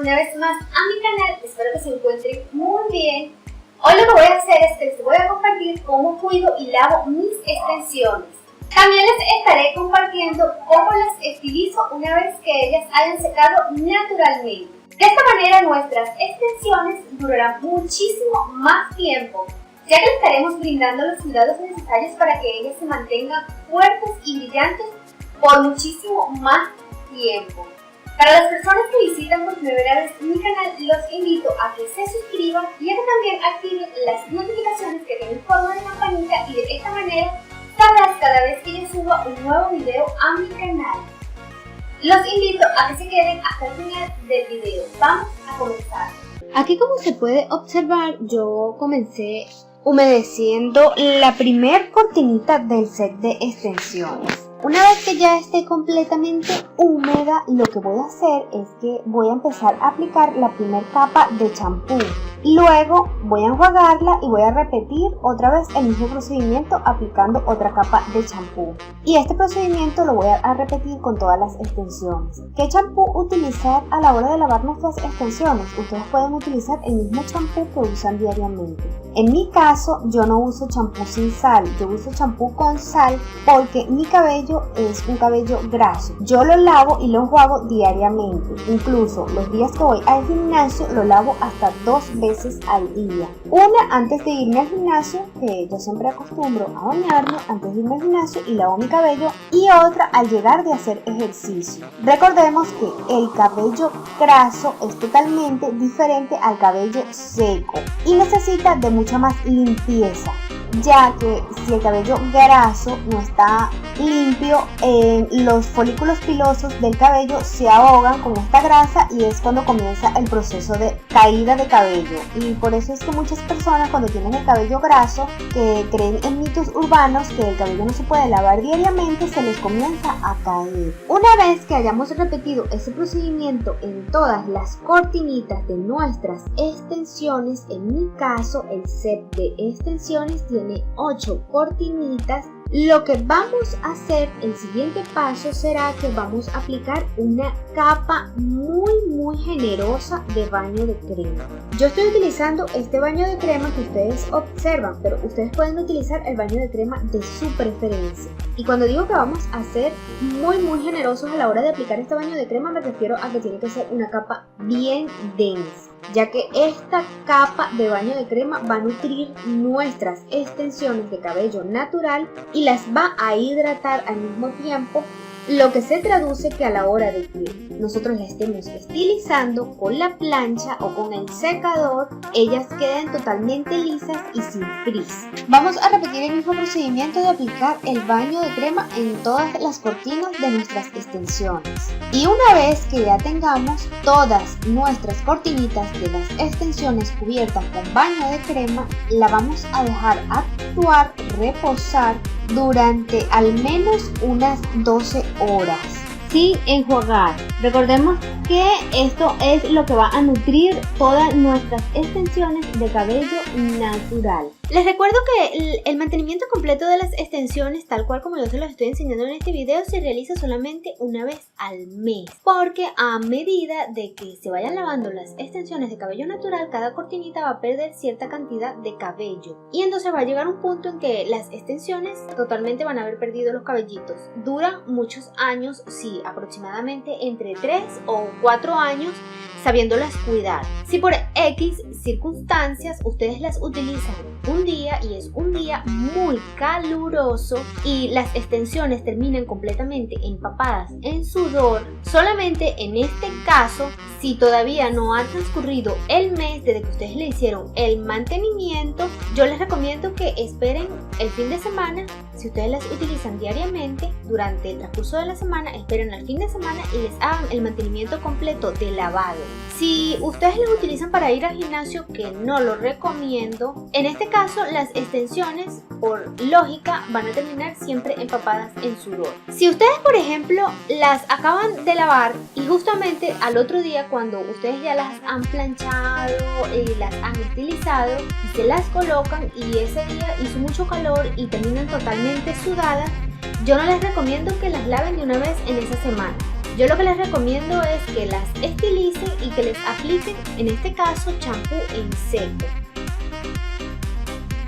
una vez más a mi canal, espero que se encuentren muy bien. Hoy lo que voy a hacer es que les voy a compartir cómo cuido y lavo mis extensiones. También les estaré compartiendo cómo las estilizo una vez que ellas hayan secado naturalmente. De esta manera nuestras extensiones durarán muchísimo más tiempo, ya que les estaremos brindando los cuidados necesarios para que ellas se mantengan fuertes y brillantes por muchísimo más tiempo. Para las personas que visitan por primera vez mi canal, los invito a que se suscriban y a que también activen las notificaciones que tienen forma de campanita, y de esta manera sabrás cada vez que yo suba un nuevo video a mi canal. Los invito a que se queden hasta el final del video. Vamos a comenzar. Aquí, como se puede observar, yo comencé humedeciendo la primer cortinita del set de extensiones. Una vez que ya esté completamente húmeda, lo que voy a hacer es que voy a empezar a aplicar la primera capa de champú. Luego voy a enjuagarla y voy a repetir otra vez el mismo procedimiento aplicando otra capa de champú. Y este procedimiento lo voy a repetir con todas las extensiones. ¿Qué champú utilizar a la hora de lavar nuestras extensiones? Ustedes pueden utilizar el mismo champú que usan diariamente. En mi caso, yo no uso champú sin sal, yo uso champú con sal porque mi cabello es un cabello graso. Yo lo lavo y lo enjuago diariamente. Incluso los días que voy al gimnasio lo lavo hasta 2 veces al día. Una antes de irme al gimnasio, que yo siempre acostumbro a bañarme antes de irme al gimnasio y lavo mi cabello, y otra al llegar de hacer ejercicio. Recordemos que el cabello graso es totalmente diferente al cabello seco y necesita de mucha más limpieza, ya que si el cabello graso no está limpio, los folículos pilosos del cabello se ahogan con esta grasa y es cuando comienza el proceso de caída de cabello. Y por eso es que muchas personas, cuando tienen el cabello graso, que creen en mitos urbanos que el cabello no se puede lavar diariamente, se les comienza a caer. Una vez que hayamos repetido ese procedimiento en todas las cortinitas de nuestras extensiones, en mi caso el set de extensiones tiene 8 cortinitas. Lo que vamos a hacer, el siguiente paso será que vamos a aplicar una capa muy generosa de baño de crema. Yo estoy utilizando este baño de crema que ustedes observan, pero ustedes pueden utilizar el baño de crema de su preferencia. Y cuando digo que vamos a ser muy generosos a la hora de aplicar este baño de crema, me refiero a que tiene que ser una capa bien densa, ya que esta capa de baño de crema va a nutrir nuestras extensiones de cabello natural y las va a hidratar al mismo tiempo, lo que se traduce que a la hora de que nosotros la estemos estilizando con la plancha o con el secador, ellas queden totalmente lisas y sin frizz. Vamos a repetir el mismo procedimiento de aplicar el baño de crema en todas las cortinas de nuestras extensiones. Y una vez que ya tengamos todas nuestras cortinitas de las extensiones cubiertas con baño de crema, la vamos a dejar actuar, reposar durante al menos unas 12 horas sin enjuagar. Recordemos que esto es lo que va a nutrir todas nuestras extensiones de cabello natural. Les recuerdo que el mantenimiento completo de las extensiones, tal cual como yo se los estoy enseñando en este video, se realiza solamente una vez al mes, porque a medida de que se vayan lavando las extensiones de cabello natural, cada cortinita va a perder cierta cantidad de cabello, y entonces va a llegar un punto en que las extensiones totalmente van a haber perdido los cabellitos. Duran muchos años, sí, aproximadamente entre 3 o 4 años, sabiéndolas cuidar. Si por X circunstancias ustedes las utilizan un día y es un día muy caluroso y las extensiones terminan completamente empapadas en sudor, solamente en este caso, si todavía no ha transcurrido el mes desde que ustedes le hicieron el mantenimiento, yo les recomiendo que esperen el fin de semana. Si ustedes las utilizan diariamente, durante el transcurso de la semana, esperen al fin de semana y les hagan el mantenimiento completo de lavado. Si ustedes las utilizan para ir al gimnasio, que no lo recomiendo, en este caso las extensiones, por lógica, van a terminar siempre empapadas en sudor. Si ustedes, por ejemplo, las acaban de lavar y justamente al otro día, cuando ustedes ya las han planchado y las han estilizado, se las colocan y ese día hizo mucho calor y terminan totalmente sudadas, yo no les recomiendo que las laven de una vez en esa semana. Yo lo que les recomiendo es que las estilicen y que les apliquen, en este caso, champú en seco.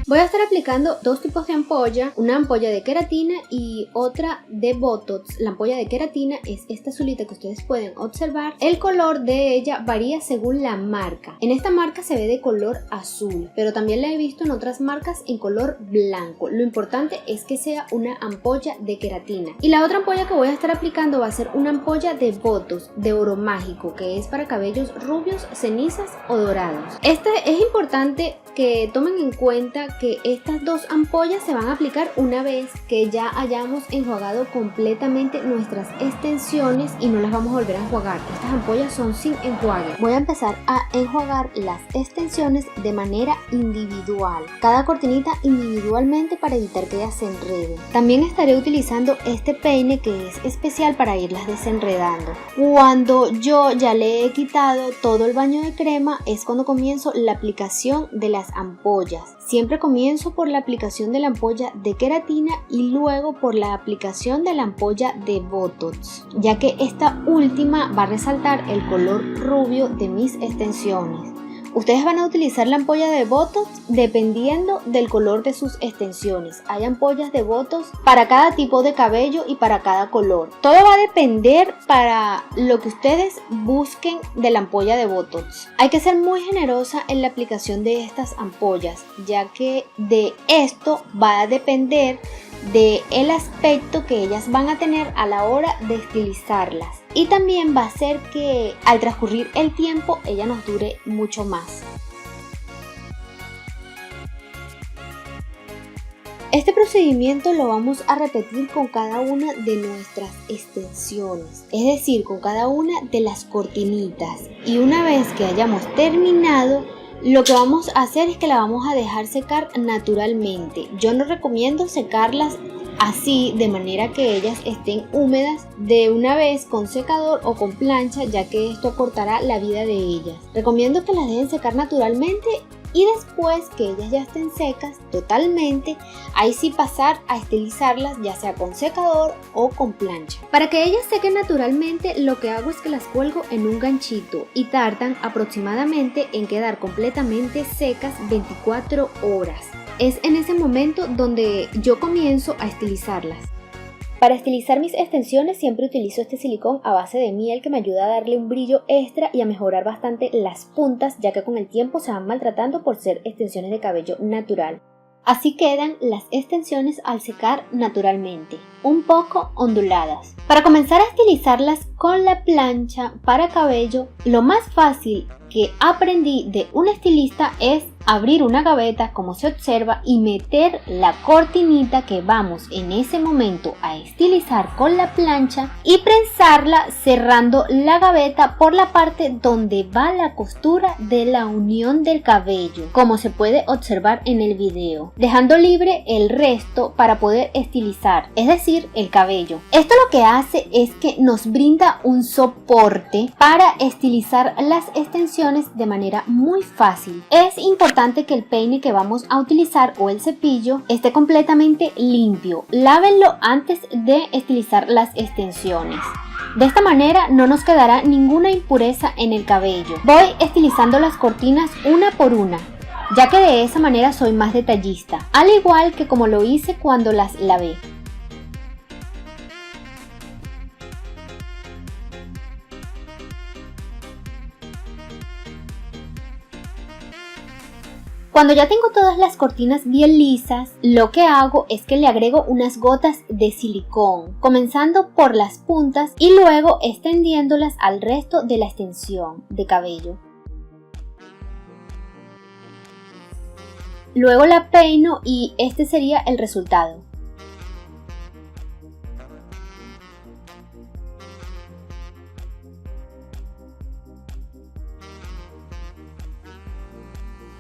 Voy a estar aplicando dos tipos de ampolla, una ampolla de queratina y otra de Botox. La ampolla de queratina es esta azulita que ustedes pueden observar. El color de ella varía según la marca. En esta marca se ve de color azul, pero también la he visto en otras marcas en color blanco. Lo importante es que sea una ampolla de queratina. Y la otra ampolla que voy a estar aplicando va a ser una ampolla de Botox de oro mágico, que es para cabellos rubios, cenizas o dorados. Es importante que tomen en cuenta que estas dos ampollas se van a aplicar una vez que ya hayamos enjuagado completamente nuestras extensiones y no las vamos a volver a enjuagar. Estas ampollas son sin enjuague. Voy a empezar a enjuagar las extensiones de manera individual, cada cortinita individualmente para evitar que ellas se enreden. También estaré utilizando este peine que es especial para irlas desenredando. Cuando yo ya le he quitado todo el baño de crema es cuando comienzo la aplicación de las ampollas. Siempre comienzo por la aplicación de la ampolla de queratina y luego por la aplicación de la ampolla de Botox, ya que esta última va a resaltar el color rubio de mis extensiones. Ustedes van a utilizar la ampolla de Botox dependiendo del color de sus extensiones. Hay ampollas de Botox para cada tipo de cabello y para cada color. Todo va a depender para lo que ustedes busquen de la ampolla de Botox. Hay que ser muy generosa en la aplicación de estas ampollas, ya que de esto va a depender del aspecto que ellas van a tener a la hora de estilizarlas. Y también va a hacer que al transcurrir el tiempo ella nos dure mucho más. Este procedimiento lo vamos a repetir con cada una de nuestras extensiones, es decir, con cada una de las cortinitas. Y una vez que hayamos terminado, lo que vamos a hacer es que la vamos a dejar secar naturalmente. Yo no recomiendo secarlas así de manera que ellas estén húmedas de una vez con secador o con plancha, ya que esto acortará la vida de ellas. Recomiendo que las dejen secar naturalmente y después que ellas ya estén secas totalmente, ahí sí pasar a estilizarlas, ya sea con secador o con plancha. Para que ellas sequen naturalmente, lo que hago es que las cuelgo en un ganchito y tardan aproximadamente en quedar completamente secas 24 horas. Es en ese momento donde yo comienzo a estilizarlas. Para estilizar mis extensiones siempre utilizo este silicón a base de miel que me ayuda a darle un brillo extra y a mejorar bastante las puntas, ya que con el tiempo se van maltratando por ser extensiones de cabello natural. Así quedan las extensiones al secar naturalmente, un poco onduladas. Para comenzar a estilizarlas con la plancha para cabello, lo más fácil que aprendí de un estilista es abrir una gaveta como se observa y meter la cortinita que vamos en ese momento a estilizar con la plancha y prensarla cerrando la gaveta por la parte donde va la costura de la unión del cabello, como se puede observar en el video, dejando libre el resto para poder estilizar, es decir, el cabello. Esto lo que hace es que nos brinda un soporte para estilizar las extensiones de manera muy fácil. Es importante que el peine que vamos a utilizar o el cepillo esté completamente limpio. Lávenlo antes de estilizar las extensiones. De esta manera no nos quedará ninguna impureza en el cabello. Voy estilizando las cortinas una por una, ya que de esa manera soy más detallista, al igual que como lo hice cuando las lavé. Cuando ya tengo todas las cortinas bien lisas, lo que hago es que le agrego unas gotas de silicón, comenzando por las puntas y luego extendiéndolas al resto de la extensión de cabello. Luego la peino y este sería el resultado.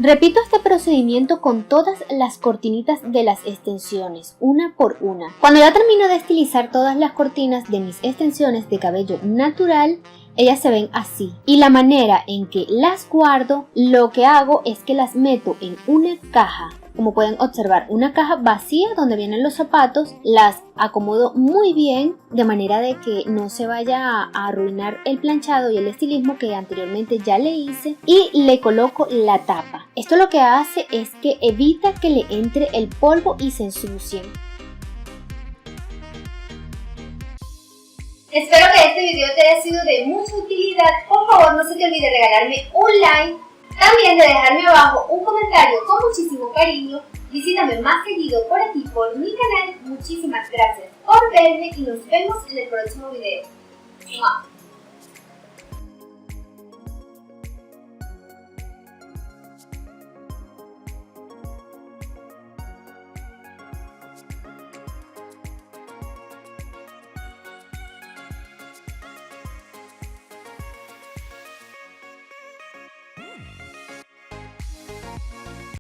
Repito este procedimiento con todas las cortinitas de las extensiones, una por una. Cuando ya termino de estilizar todas las cortinas de mis extensiones de cabello natural, ellas se ven así. Y la manera en que las guardo, lo que hago es que las meto en una caja. Como pueden observar, una caja vacía donde vienen los zapatos, las acomodo muy bien de manera de que no se vaya a arruinar el planchado y el estilismo que anteriormente ya le hice, y le coloco la tapa. Esto lo que hace es que evita que le entre el polvo y se ensucien. Espero que este video te haya sido de mucha utilidad. Por favor, no se te olvide regalarme un like, también de dejarme abajo un comentario con muchísimo cariño. Visítame más seguido por aquí, por mi canal. Muchísimas gracias por verme y nos vemos en el próximo video. ¡Mua!